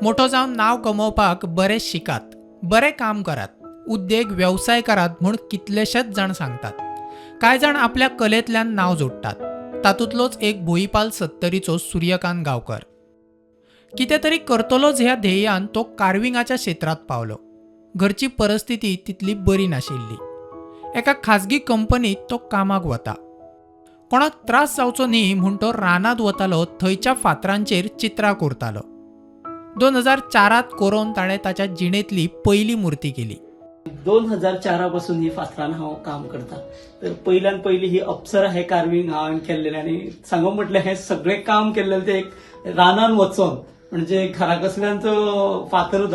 मोठो जावन नाव कमोवपाक बरे शिकात, बरे काम करात, उद्देग व्यवसाय करात म्हूण कितलेशेच जाण सांगतात. कांय जाण आपल्या कलेंतल्यान नाव जोडटात. तातूंतलोच एक भोईपाल 70चो सूर्यकांत गांवकर. कितें तरी करतलोच ह्या ध्येयान तो कार्विंगाच्या क्षेत्रात पावलो. घरची परिस्थिती तितली बरी नाशिल्ली. एका खाजगी कंपनीत तो कामाक वता. कोणाक त्रास जावचो न्ही म्हूण तो रानांत वतालो, थंयच्या फातरांचेर चित्रां कोरतालो. 2004 कोरोन ताणें ताच्या जिणेंतली पयली मूर्ती केली. 2004 पासून ही फातरान हांव काम करता. तर पहिल्यान पहिली ही अप्सरा हे कार्विंग हांवें केल्लेलें आनी सांगो म्हटल्यार हें सगळें काम केल्लें ते एक रानान वचोन, म्हणजे घरा कसल्यांचो फातर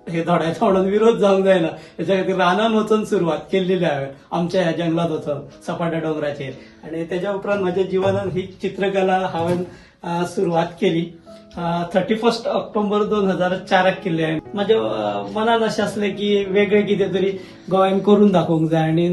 हे धोडायचा म्हणून विरोध जावंक जायना, हेच्या खातीर रानान वचोन सुरवात केल्लेली हांवें आमच्या ह्या जंगलात वचोन सपाट्या डोंगराचेर. आनी तेच्या उपरांत म्हाज्या जिवनान ही चित्रकला हांवें सुरवात केली 31 ऑक्टोबर 2004 केल्ली हांवें. म्हाज्या मनान अशें आसलें की वेगळें कितें तरी गोंयान करून दाखोवंक जाय. आनी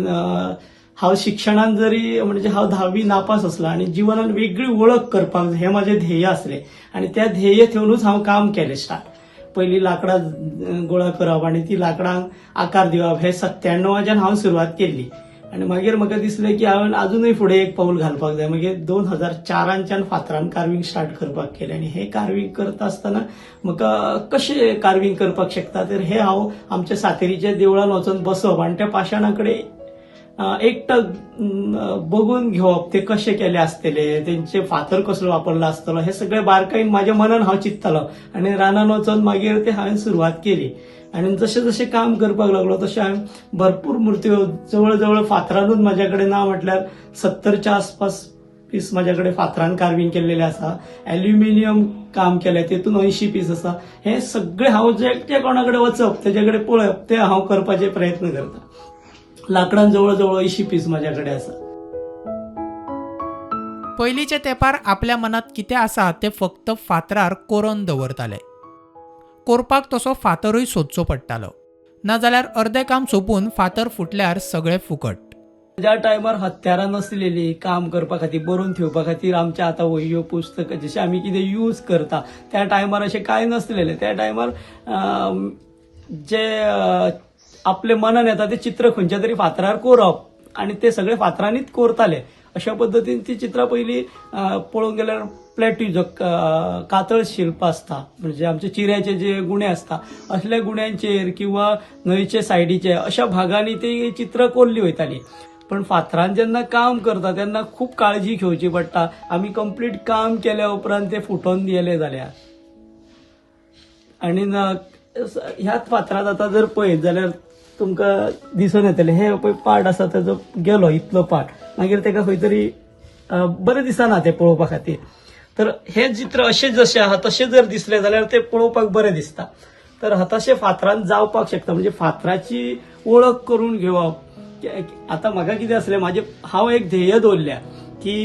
हांव शिक्षणान जरी म्हणजे हांव 10वी नापास आसलो आनी जिवनान वेगळी वळख करपाक जाय हें म्हाजें ध्येय आसलें. आनी त्या ध्येय ठेवनूच हांव काम केलें स्टार्ट. पयलीं लाकडां गोळा करप आनी ती लाकडांक आकार दिवप हे 97 हांव सुरवात केल्ली. आनी मागीर म्हाका दिसलें की हांवें अजूनय फुडें एक पाऊल घालपाक जाय. मागीर 2004 फातरान कार्विंग स्टार्ट करपाक केलें. आनी हे कार्विंग करता आसतना म्हाका कशें कार्विंग करपाक शकता तर हे हांव आमच्या सातेरीच्या देवळान वचून बसप आनी त्या पाशाणा कडेन एकटक बघून घेवप ते कशें केले आसतले, तेंचे फातर कसलो वापरलो आसतलो, हे सगळें बारकायेन म्हाज्या मनान हांव चिंत्तालो. आनी रानान वचोन मागीर ते हांवें सुरवात केली. आनी जशें जशें काम करपाक लागलो तशें हांवें भरपूर मुर्त्यो जवळ जवळ फातरानूच म्हाज्या कडेन ना म्हटल्यार 70च्या आसपास पीस म्हाज्या कडेन फातरान कार्विंग केल्लेले आसा. एल्युमिनियम काम केलें तेतून 80 पीस आसा. हे सगळे हांव जे कोणा कडेन वचप तेजे कडेन पळयप ते हांव करपाचे प्रयत्न करता. लाकडान जवळ जवळ 80 पीस म्हाज्या कडेन आसा. पयलींच्या तेंपार आपल्या मनात कितें आसा तें फक्त फातरार कोरोन दवरताले. कोरपाक तसो फातरूय सोदचो पडटालो, नाजाल्यार अर्दें काम सोंपून फातर फुटल्यार सगळें फुकट. ज्या टायमार हत्यारां नासलेली काम करपा खातीर बरोवन ठेवपा खातीर आमच्या आतां वह्यो पुस्तकां जशें आमी कितें यूज करता त्या टायमार अशें कांय नासलेलें. त्या टायमार जे आपले मनान येता ते चित्र खंयच्या तरी फातरार कोरप आनी ते सगळे फातरांनीच कोरताले. अशा पद्दतीन ती चित्रां पयलीं पळोवंक गेल्यार प्लॅट्यू जो कातळ शिल्प आसता म्हणजे आमचे चिऱ्याचे जे गुणे आसता असल्या गुण्यांचेर किंवा न्हंयचे सायडीचे अशा भागांनी ती चित्रां कोरली वयताली. पण फातरान जेन्ना काम करता तेन्ना खूब काळजी घेवची पडटा. आमी कंप्लीट काम केल्या उपरांत ते फुटोवन गेले जाल्यार आनी ह्याच फातरांत आतां जर पळयत जाल्यार तुमकां दिसून येतलें हे पळय पार्ट आसा तेजो गेलो इतलो पार्ट, मागीर तेका खंय तरी बरें दिसना तें पळोवपा खातीर. तर हे चित्र अशें जशें आहा तशें जर दिसलें जाल्यार तें पळोवपाक बरें दिसता. तर तशें फातरान जावपाक शकता म्हणजे फातराची वळख करून घेवप. आतां म्हाका कितें आसलें हांव एक ध्येय दवरल्या की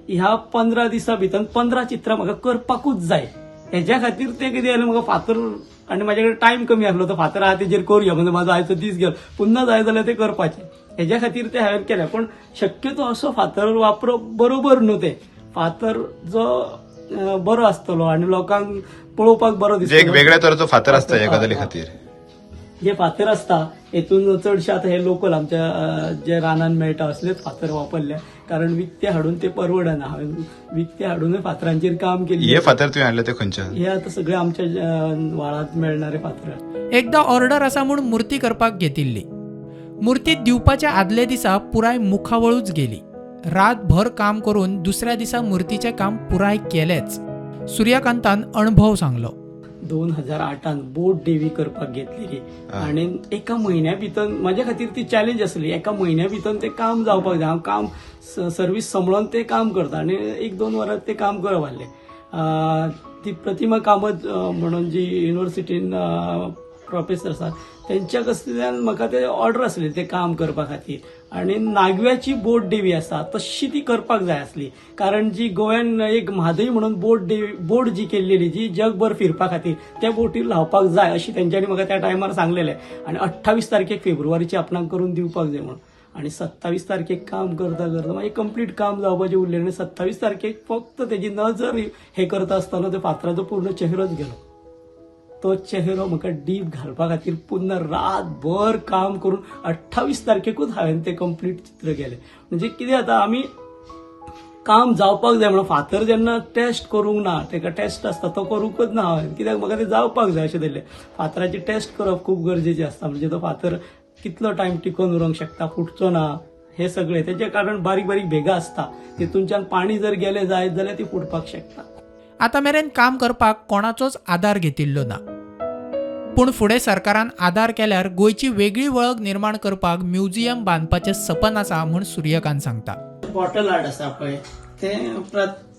ह्या 15 दिसां भितर 15 चित्रां म्हाका करपाकूच जाय. हेज्या खातीर तें कितें जालें म्हाका फातर आनी म्हाजे कडेन टायम कमी आसलो तो फातर आहा तेजेर करूया म्हणजे म्हाजो आयचो दीस गेलो पुन्हा जाय जाल्यार तें करपाचें. हेज्या खातीर तें हांवें केलें. पण शक्यतो असो फातर वापरप बरोबर न्हू. ते फातर जो बरो आसतलो आनी लोकांक पळोवपाक बरो दिसता एक वेगळ्या तरेचो फातर आसता ह्या गजाली खातीर. जे फातर आसता हेतून चडशे आतां हे लोकल आमच्या जे रानान मेळटा असलेच फातर वापरले कारण विकते हाडून ते परवडना. हांवें विकते हाडूनय फातरांचेर काम केलें. हे फातर तुवें हाडले ते खंयचे? हे आतां सगळे आमच्या व्हाळांत मेळणारे फातर. एकदां ऑर्डर आसा म्हूण मुर्ती करपाक घेतिल्ली. मुर्ती दिवपाच्या आदले दिसा पुराय मुखावळूच गेली. रातभर काम करून दुसऱ्या दिसा मुर्तीचें काम पुराय केलेंच. सूर्यकांतान अणभव सांगलो. 2008 बोट देवी करपाक घेतलेली आनी एका म्हयन्या भितर म्हाज्या खातीर ती चॅलेंज आसली. एका म्हयन्या भितर तें काम जावपाक जाय. हांव काम सर्वीस सांबाळून तें काम करता आनी 1-2 वरां तें काम करप आहलें. ती प्रतिमा कामत म्हणून जी युनिव्हर्सिटीन प्रोफेसर आसा तेंच्या कडल्यान म्हाका ते ऑर्डर आसली ते काम करपा खातीर. आनी नागव्याची बोट देवी आसा तशी ती करपाक जाय आसली कारण जी गोंयान एक म्हादय म्हणून बोट जी केल्लेली जी जगभर फिरपा खातीर त्या बोटीर लावपाक जाय अशी तेंच्यांनी म्हाका त्या टायमार सांगलेलें. आनी 28 तारखेक फेब्रुवारीची आपणाक करून दिवपाक जाय म्हणून. आनी 27 तारखेक काम करता करता मागीर कंप्लीट काम जावपाचें उरलें आनी 27 तारखेक फक्त तेजी नजर हे करता आसतना त्या फातराचो पूर्ण चेहरोच गेलो. तो चेहरो म्हाका डीप घालपा खातीर पुन्हा रातभर काम करून 28 तारखेकूच हांवें तें कंप्लीट चित्र केलें. म्हणजे कितें जाता, आमी काम जावपाक जाय म्हणून फातर जेन्ना टेस्ट करूंक ना, तेका टेस्ट आसता तो करूंकच ना हांवें, कित्याक म्हाका ते जावपाक जाय अशें दिल्लें. फातराची टेस्ट करप खूब गरजेचें आसता, म्हणजे तो फातर कितलो टायम टिकोवन उरूंक शकता, फुटचो ना, हे सगळें. तेजे कारण बारीक बारीक भेगां आसता, तितूनच्यान पाणी जर गेलें जायत जाल्यार ती फुटपाक शकता. आतां मेरेन काम करपाक कोणाचोच आदार घेतिल्लो ना, पूण फुडें सरकारान आदार केल्यार गोंयची वेगळी वळख निर्माण करपाक म्युझियम बांदपाचें सपन आसा म्हूण सूर्यकांत सांगता. बॉटल आर्ट आसा पळय, तें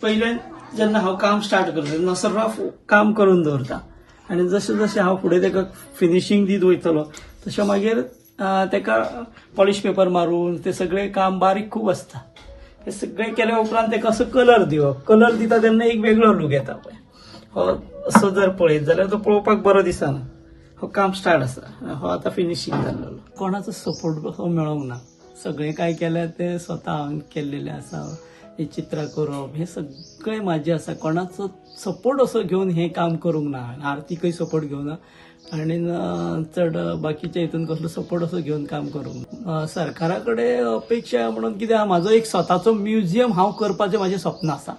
पयल्यान जेन्ना हांव काम स्टार्ट करता तेन्ना सर्राफ काम करून दवरता, आनी जशें जशें हांव फुडें तेका फिनिशिंग दीत वयतलो तशें मागीर तेका पॉलिश पेपर मारून ते सगळें काम बारीक खूब आसता. हे सगळें केल्या उपरांत तेका असो कलर दिवप. कलर दिता तेन्ना एक वेगळो लूक येता पळय. हो असो जर पळयत जाल्यार तो पळोवपाक बरो दिसना. हो काम स्टार्ट आसा, हो आतां फिनिशिंग जाल्लो. कोणाचो सपोर्ट असो मेळोंक ना. सगळें काय केल्यार ते स्वता हांवें केल्लेलें आसा. ही चित्रां करप हे सगळें म्हाजें आसा. कोणाचो सपोर्ट असो घेवन हें काम करूंक ना. आर्थीकय सपोर्ट घेवना आनी चड बाकीच्या हितून कसलो सपोर्ट असो घेवन काम करूंक ना. सरकारा कडेन अपेक्षा म्हणून कितें आहा, म्हाजो एक स्वताचो म्युझियम हांव करपाचें म्हाजें स्वप्न आसा.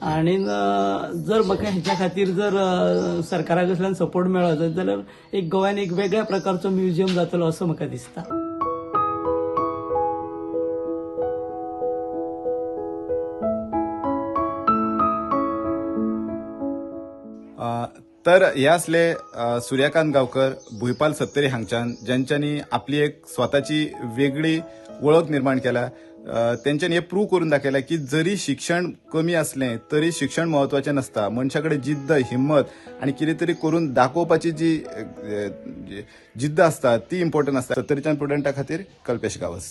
आनी जर म्हाका हेच्या खातीर जर सरकारा कडल्यान सपोर्ट मेळत जाल्यार एक गोंयान एक वेगळ्या प्रकारचो म्युझियम जातलो असो म्हाका दिसता. तर हे असले सूर्यकांत गांवकर, भुईपाल सत्तरी हांगच्यान, ज्यांच्यांनी आपली एक स्वताची वेगळी वळख निर्माण केल्या. तेंच्यांनी हे प्रूव्ह करून दाखयला की जरी शिक्षण कमी असलें तरी शिक्षण महत्वाचें नसता. मनशा कडेन जिद्द, हिम्मत आणि कितें तरी करून दाखोवपाची जी जिद्द आसता ती इम्पॉर्टंट आसता. सत्तरीच्या स्टुडंटा खातीर कल्पेश गावस.